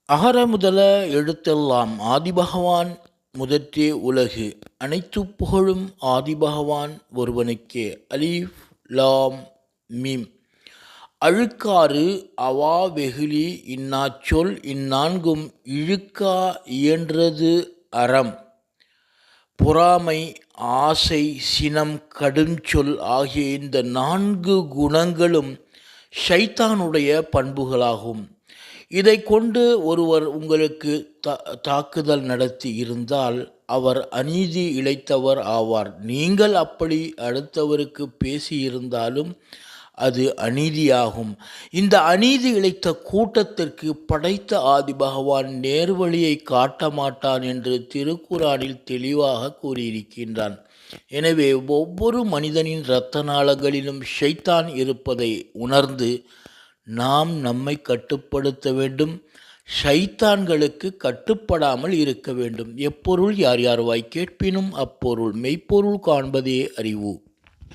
அகர முதல எழுத்தெல்லாம் ஆதிபகவான் முதற்றே உலகு. அனைத்து புகழும் ஆதிபகவான் ஒருவனுக்கே. அலீஃப் லாம் மீம். அழுக்காறு அவா வெகுளி இன்னாச்சொல் இந்நான்கும் இழுக்கா இயன்றது அறம். பொறாமை, ஆசை, சினம், கடுஞ்சொல் ஆகிய இந்த 4 குணங்களும் ஷைத்தானுடைய பண்புகளாகும். இதை கொண்டு ஒருவர் உங்களுக்கு தாக்குதல் நடத்தி இருந்தால் அவர் அநீதி இழைத்தவர் ஆவார். நீங்கள் அப்படி அடுத்தவருக்கு பேசியிருந்தாலும் அது அநீதியாகும். இந்த அநீதி இழைத்த கூட்டத்திற்கு படைத்த ஆதி பகவான் நேர்வழியை காட்ட மாட்டான் என்று திருக்குரானில் தெளிவாக கூறியிருக்கின்றான். எனவே ஒவ்வொரு மனிதனின் இரத்த நாளங்களிலும் ஷைத்தான் இருப்பதை உணர்ந்து நாம் நம்மை கட்டுப்படுத்த வேண்டும். ஷைத்தான்களுக்கு கட்டுப்படாமல் இருக்க வேண்டும். எப்பொருள் யார் யார் வாய் கேட்பினும் அப்பொருள் மெய்ப்பொருள் காண்பதே அறிவு.